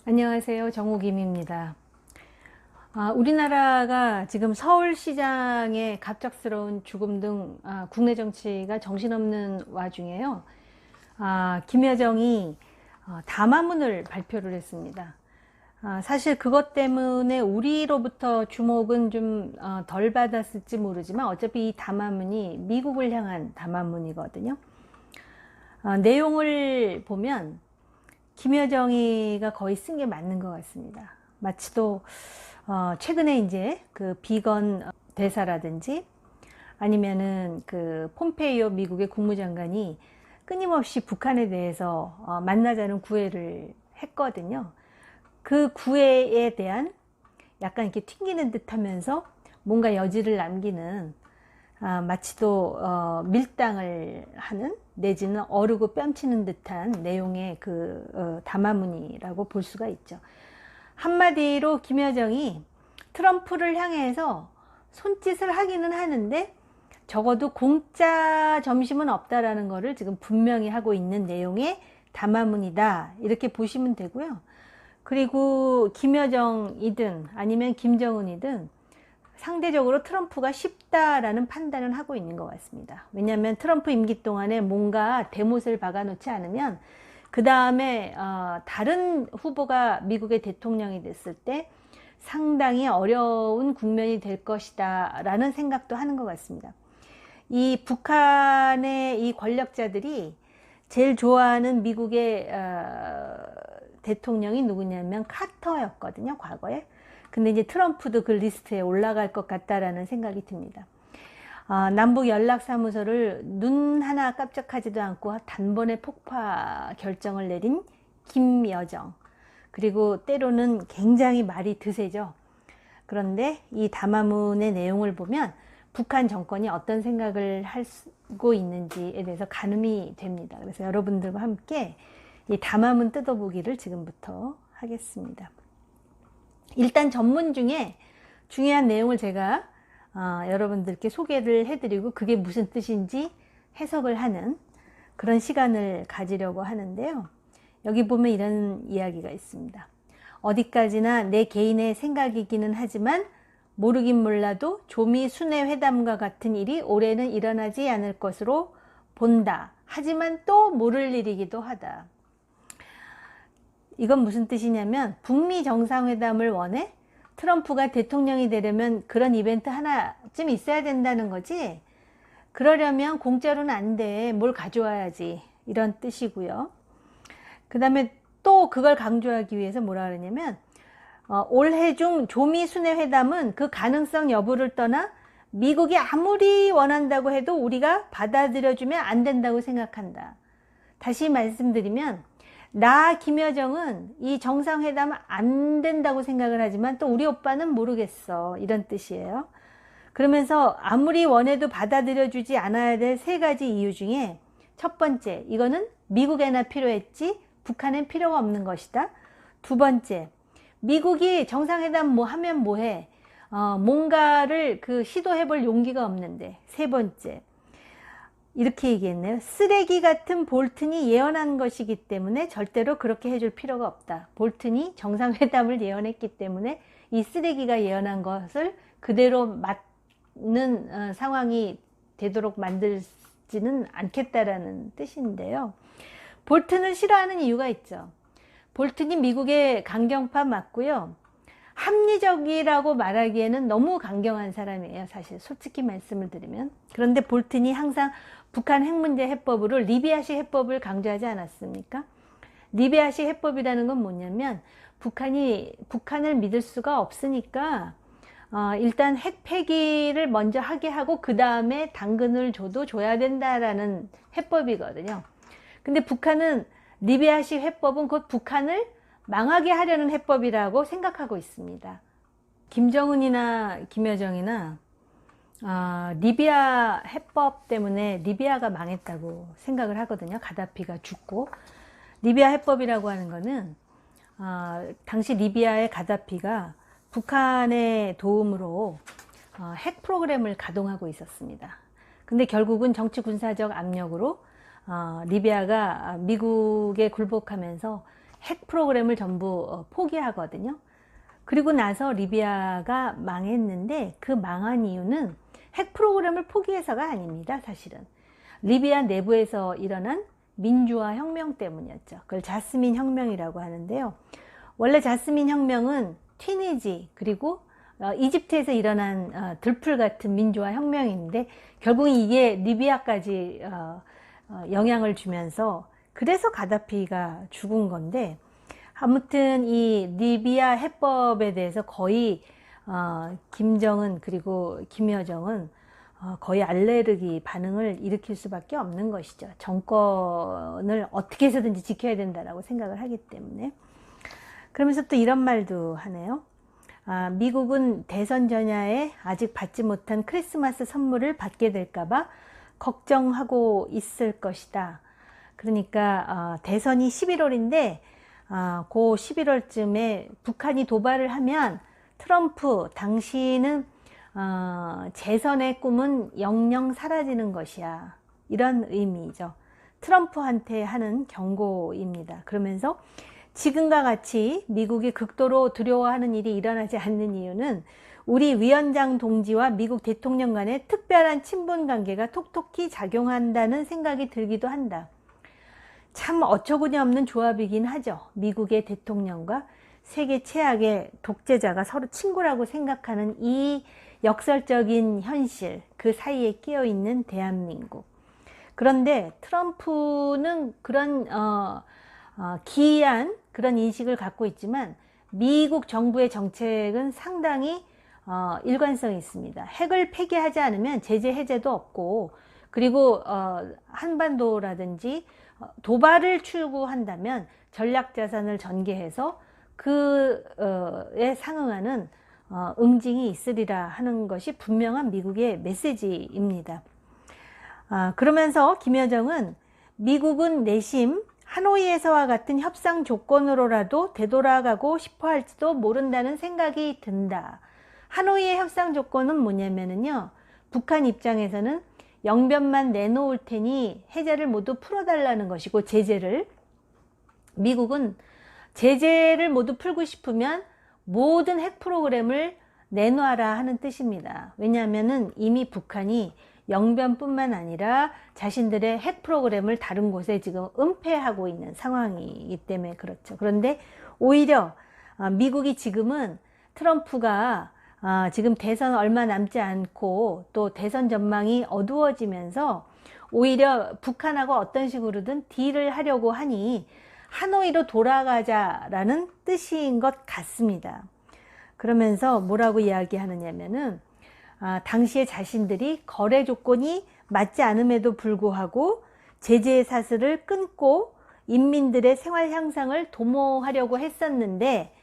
안녕하세요. 정우김입니다. 우리나라가 지금 서울시장의 갑작스러운 죽음 등 국내 정치가 정신없는 와중에요. 김여정이 담화문을 발표를 했습니다. 사실 그것 때문에 우리로부터 주목은 좀 덜 받았을지 모르지만 어차피 이 담화문이 미국을 향한 담화문이거든요. 내용을 보면 김여정이가 거의 쓴 게 맞는 것 같습니다. 마치도 최근에 이제 그 비건 대사라든지 아니면은 그 폼페이오 미국의 국무장관이 끊임없이 북한에 대해서 만나자는 구애를 했거든요. 그 구애에 대한 약간 이렇게 튕기는 듯 하면서 뭔가 여지를 남기는 마치도 밀당을 하는 내지는 어르고 뺨치는 듯한 내용의 그 담화문이라고 볼 수가 있죠. 한마디로 김여정이 트럼프를 향해서 손짓을 하기는 하는데 적어도 공짜 점심은 없다라는 것을 지금 분명히 하고 있는 내용의 담화문이다, 이렇게 보시면 되고요. 그리고 김여정이든 아니면 김정은이든 상대적으로 트럼프가 쉽다라는 판단을 하고 있는 것 같습니다. 왜냐하면 트럼프 임기 동안에 뭔가 대못을 박아놓지 않으면 그 다음에 다른 후보가 미국의 대통령이 됐을 때 상당히 어려운 국면이 될 것이다 라는 생각도 하는 것 같습니다. 이 북한의 이 권력자들이 제일 좋아하는 미국의 대통령이 누구냐면 카터였거든요, 과거에. 근데 이제 트럼프도 그 리스트에 올라갈 것 같다라는 생각이 듭니다. 남북 연락사무소를 눈 하나 깜짝하지도 않고 단번에 폭파 결정을 내린 김여정. 그리고 때로는 굉장히 말이 드세죠. 그런데 이 담화문의 내용을 보면 북한 정권이 어떤 생각을 하고 있는지에 대해서 가늠이 됩니다. 그래서 여러분들과 함께 이 담화문 뜯어보기를 지금부터 하겠습니다. 일단 전문 중에 중요한 내용을 제가 여러분들께 소개를 해드리고 그게 무슨 뜻인지 해석을 하는 그런 시간을 가지려고 하는데요. 여기 보면 이런 이야기가 있습니다. 어디까지나 내 개인의 생각이기는 하지만 모르긴 몰라도 조미 순회 회담과 같은 일이 올해는 일어나지 않을 것으로 본다. 하지만 또 모를 일이기도 하다. 이건 무슨 뜻이냐면 북미 정상회담을 원해? 트럼프가 대통령이 되려면 그런 이벤트 하나쯤 있어야 된다는 거지. 그러려면 공짜로는 안 돼. 뭘 가져와야지. 이런 뜻이고요. 그 다음에 또 그걸 강조하기 위해서 뭐라 그러냐면 올해 중 조미 순회 회담은 그 가능성 여부를 떠나 미국이 아무리 원한다고 해도 우리가 받아들여주면 안 된다고 생각한다. 다시 말씀드리면 나 김여정은 이 정상회담 안 된다고 생각을 하지만 또 우리 오빠는 모르겠어, 이런 뜻이에요. 그러면서 아무리 원해도 받아들여주지 않아야 될 세 가지 이유 중에 첫 번째, 이거는 미국에나 필요했지 북한엔 필요가 없는 것이다. 두 번째, 미국이 정상회담 뭐 하면 뭐해, 뭔가를 그 시도해볼 용기가 없는데. 세 번째, 이렇게 얘기했네요. 쓰레기 같은 볼튼이 예언한 것이기 때문에 절대로 그렇게 해줄 필요가 없다. 볼튼이 정상회담을 예언했기 때문에 이 쓰레기가 예언한 것을 그대로 맞는 상황이 되도록 만들지는 않겠다라는 뜻인데요. 볼튼을 싫어하는 이유가 있죠. 볼튼이 미국의 강경파 맞고요. 합리적이라고 말하기에는 너무 강경한 사람이에요, 사실 솔직히 말씀을 드리면. 그런데 볼튼이 항상 북한 핵 문제 해법으로 리비아식 해법을 강조하지 않았습니까? 리비아식 해법이라는 건 뭐냐면 북한이 북한을 믿을 수가 없으니까 일단 핵 폐기를 먼저 하게 하고 그 다음에 당근을 줘도 줘야 된다라는 해법이거든요. 근데 북한은 리비아식 해법은 곧 북한을 망하게 하려는 해법이라고 생각하고 있습니다. 김정은이나 김여정이나 리비아 해법 때문에 리비아가 망했다고 생각을 하거든요. 가다피가 죽고. 리비아 해법이라고 하는 거는 당시 리비아의 가다피가 북한의 도움으로 핵 프로그램을 가동하고 있었습니다. 근데 결국은 정치 군사적 압력으로 리비아가 미국에 굴복하면서 핵 프로그램을 전부 포기하거든요. 그리고 나서 리비아가 망했는데 그 망한 이유는 핵 프로그램을 포기해서가 아닙니다. 사실은 리비아 내부에서 일어난 민주화 혁명 때문이었죠. 그걸 자스민 혁명이라고 하는데요. 원래 자스민 혁명은 튀니지 그리고 이집트에서 일어난 들풀 같은 민주화 혁명인데 결국 이게 리비아까지 영향을 주면서 그래서 가다피가 죽은 건데, 아무튼 이 리비아 해법에 대해서 거의 김정은 그리고 김여정은 거의 알레르기 반응을 일으킬 수밖에 없는 것이죠. 정권을 어떻게 해서든지 지켜야 된다라고 생각을 하기 때문에. 그러면서 또 이런 말도 하네요. 미국은 대선 전야에 아직 받지 못한 크리스마스 선물을 받게 될까봐 걱정하고 있을 것이다. 그러니까 대선이 11월인데 그 11월쯤에 북한이 도발을 하면 트럼프 당신은 재선의 꿈은 영영 사라지는 것이야. 이런 의미죠. 트럼프한테 하는 경고입니다. 그러면서 지금과 같이 미국이 극도로 두려워하는 일이 일어나지 않는 이유는 우리 위원장 동지와 미국 대통령 간의 특별한 친분 관계가 톡톡히 작용한다는 생각이 들기도 한다. 참 어처구니 없는 조합이긴 하죠. 미국의 대통령과 세계 최악의 독재자가 서로 친구라고 생각하는 이 역설적인 현실, 그 사이에 끼어 있는 대한민국. 그런데 트럼프는 그런 기이한 그런 인식을 갖고 있지만 미국 정부의 정책은 상당히 일관성이 있습니다. 핵을 폐기하지 않으면 제재 해제도 없고, 그리고 한반도라든지 도발을 추구한다면 전략자산을 전개해서 그에 상응하는 응징이 있으리라 하는 것이 분명한 미국의 메시지입니다. 그러면서 김여정은 미국은 내심 하노이에서와 같은 협상 조건으로라도 되돌아가고 싶어 할지도 모른다는 생각이 든다. 하노이의 협상 조건은 뭐냐면요, 북한 입장에서는 영변만 내놓을 테니 해제를 모두 풀어달라는 것이고, 제재를, 미국은 제재를 모두 풀고 싶으면 모든 핵 프로그램을 내놔라 하는 뜻입니다. 왜냐하면 이미 북한이 영변뿐만 아니라 자신들의 핵 프로그램을 다른 곳에 지금 은폐하고 있는 상황이기 때문에 그렇죠. 그런데 오히려 미국이 지금은 트럼프가 지금 대선 얼마 남지 않고 또 대선 전망이 어두워지면서 오히려 북한하고 어떤 식으로든 딜을 하려고 하니 하노이로 돌아가자라는 뜻인 것 같습니다. 그러면서 뭐라고 이야기하느냐면은 당시에 자신들이 거래 조건이 맞지 않음에도 불구하고 제재 사슬을 끊고 인민들의 생활 향상을 도모하려고 했었는데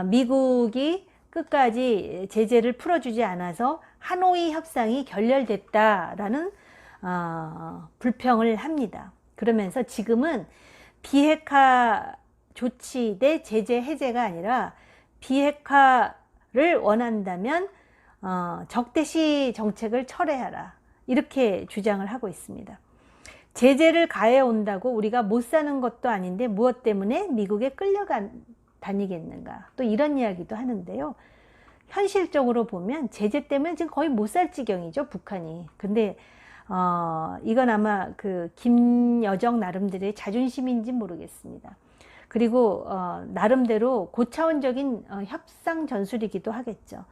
미국이 끝까지 제재를 풀어주지 않아서 하노이 협상이 결렬됐다라는 불평을 합니다. 그러면서 지금은 비핵화 조치 대 제재 해제가 아니라 비핵화를 원한다면 적대시 정책을 철회하라, 이렇게 주장을 하고 있습니다. 제재를 가해 온다고 우리가 못 사는 것도 아닌데 무엇 때문에 미국에 다니겠는가, 또 이런 이야기도 하는데요. 현실적으로 보면 제재 때문에 지금 거의 못 살 지경이죠, 북한이. 근데 이건 아마 그 김여정 나름대로의 자존심인지 모르겠습니다. 그리고 나름대로 고차원적인 협상 전술이기도 하겠죠.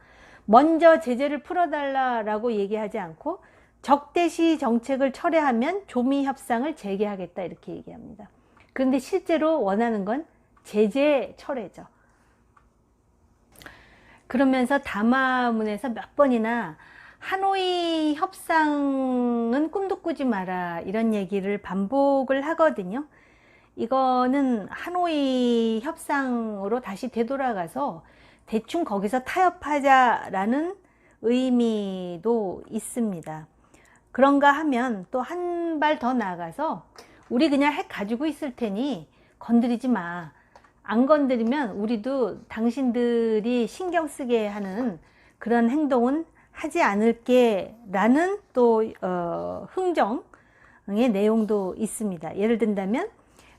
먼저 제재를 풀어달라고 얘기하지 않고 적대시 정책을 철회하면 조미 협상을 재개하겠다, 이렇게 얘기합니다. 그런데 실제로 원하는 건 제재 철회죠. 그러면서 담화문에서 몇 번이나 하노이 협상은 꿈도 꾸지 마라, 이런 얘기를 반복을 하거든요. 이거는 하노이 협상으로 다시 되돌아가서 대충 거기서 타협하자라는 의미도 있습니다. 그런가 하면 또 한 발 더 나아가서 우리 그냥 핵 가지고 있을 테니 건드리지 마. 안 건드리면 우리도 당신들이 신경 쓰게 하는 그런 행동은 하지 않을게 라는 또 흥정의 내용도 있습니다. 예를 든다면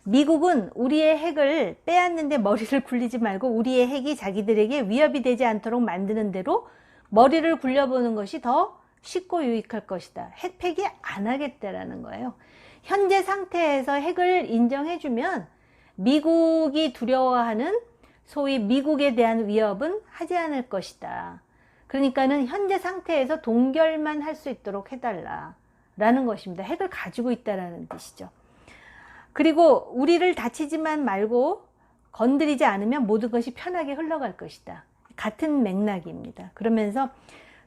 미국은 우리의 핵을 빼앗는데 머리를 굴리지 말고 우리의 핵이 자기들에게 위협이 되지 않도록 만드는 대로 머리를 굴려보는 것이 더 쉽고 유익할 것이다. 핵 폐기 안 하겠다라는 거예요. 현재 상태에서 핵을 인정해주면 미국이 두려워하는 소위 미국에 대한 위협은 하지 않을 것이다. 그러니까는 현재 상태에서 동결만 할 수 있도록 해달라 라는 것입니다. 핵을 가지고 있다라는 뜻이죠. 그리고 우리를 다치지만 말고 건드리지 않으면 모든 것이 편하게 흘러갈 것이다. 같은 맥락입니다. 그러면서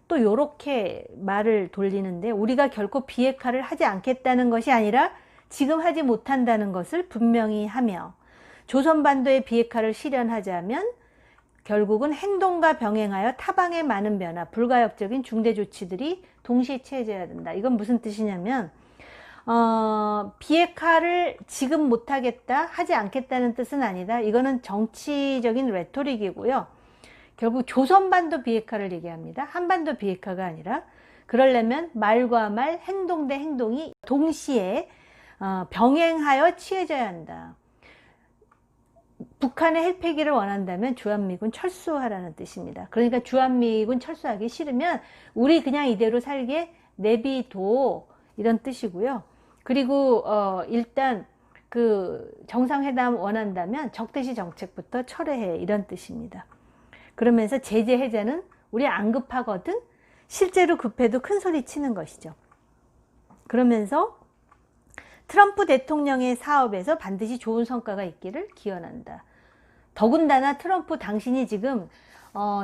또 요렇게 말을 돌리는데, 우리가 결코 비핵화를 하지 않겠다는 것이 아니라 지금 하지 못한다는 것을 분명히 하며, 조선반도의 비핵화를 실현하자면 결국은 행동과 병행하여 타방의 많은 변화, 불가역적인 중대 조치들이 동시에 취해져야 된다. 이건 무슨 뜻이냐면 비핵화를 지금 못하겠다, 하지 않겠다는 뜻은 아니다. 이거는 정치적인 레토릭이고요. 결국 조선반도 비핵화를 얘기합니다. 한반도 비핵화가 아니라. 그러려면 말과 말, 행동 대 행동이 동시에 병행하여 취해져야 한다. 북한의 핵폐기를 원한다면 주한미군 철수하라는 뜻입니다. 그러니까 주한미군 철수하기 싫으면 우리 그냥 이대로 살게 내비둬, 이런 뜻이고요. 그리고 일단 그 정상회담 원한다면 적대시 정책부터 철회해, 이런 뜻입니다. 그러면서 제재 해제는 우리 안 급하거든, 실제로 급해도 큰 소리 치는 것이죠. 그러면서 트럼프 대통령의 사업에서 반드시 좋은 성과가 있기를 기원한다. 더군다나 트럼프 당신이 지금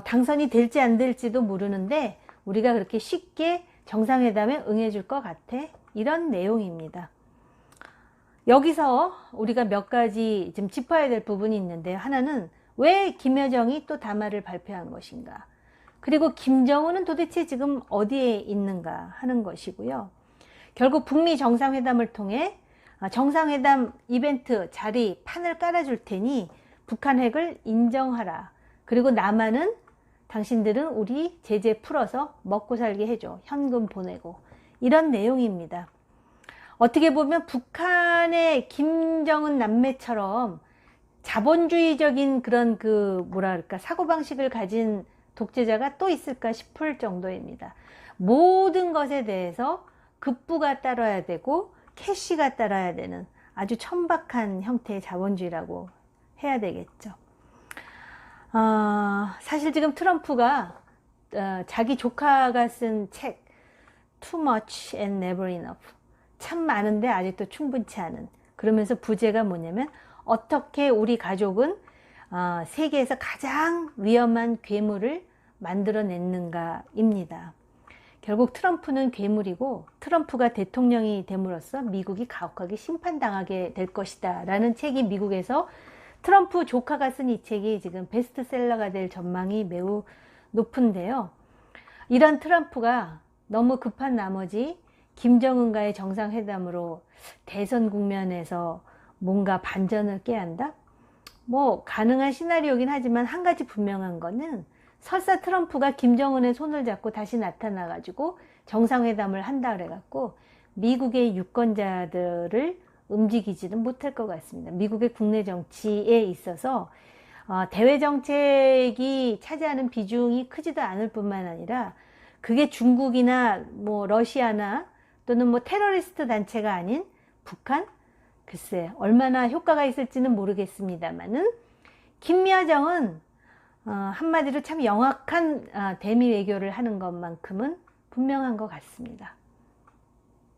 당선이 될지 안 될지도 모르는데 우리가 그렇게 쉽게 정상회담에 응해줄 것 같아, 이런 내용입니다. 여기서 우리가 몇 가지 좀 짚어야 될 부분이 있는데, 하나는 왜 김여정이 또 담화를 발표한 것인가, 그리고 김정은은 도대체 지금 어디에 있는가 하는 것이고요. 결국 북미 정상회담을 통해 정상회담 이벤트 자리 판을 깔아줄 테니 북한 핵을 인정하라. 그리고 남한은 당신들은 우리 제재 풀어서 먹고 살게 해줘. 현금 보내고. 이런 내용입니다. 어떻게 보면 북한의 김정은 남매처럼 자본주의적인 그런 뭐랄까 사고방식을 가진 독재자가 또 있을까 싶을 정도입니다. 모든 것에 대해서 급부가 따라야 되고 캐시가 따라야 되는 아주 천박한 형태의 자본주의라고 해야 되겠죠. 사실 지금 트럼프가 자기 조카가 쓴 책 Too Much and Never Enough, 참 많은데 아직도 충분치 않은, 그러면서 부제가 뭐냐면 어떻게 우리 가족은 세계에서 가장 위험한 괴물을 만들어냈는가입니다. 결국 트럼프는 괴물이고 트럼프가 대통령이 됨으로써 미국이 가혹하게 심판당하게 될 것이다 라는 책이 미국에서 트럼프 조카가 쓴 이 책이 지금 베스트셀러가 될 전망이 매우 높은데요. 이런 트럼프가 너무 급한 나머지 김정은과의 정상회담으로 대선 국면에서 뭔가 반전을 깨한다? 뭐 가능한 시나리오긴 하지만 한 가지 분명한 거는 설사 트럼프가 김정은의 손을 잡고 다시 나타나가지고 정상회담을 한다 그래갖고 미국의 유권자들을 움직이지는 못할 것 같습니다. 미국의 국내 정치에 있어서 대외 정책이 차지하는 비중이 크지도 않을 뿐만 아니라 그게 중국이나 뭐 러시아나 또는 뭐 테러리스트 단체가 아닌 북한? 글쎄 얼마나 효과가 있을지는 모르겠습니다만은 김여정은 한마디로 참 영악한 대미 외교를 하는 것만큼은 분명한 것 같습니다.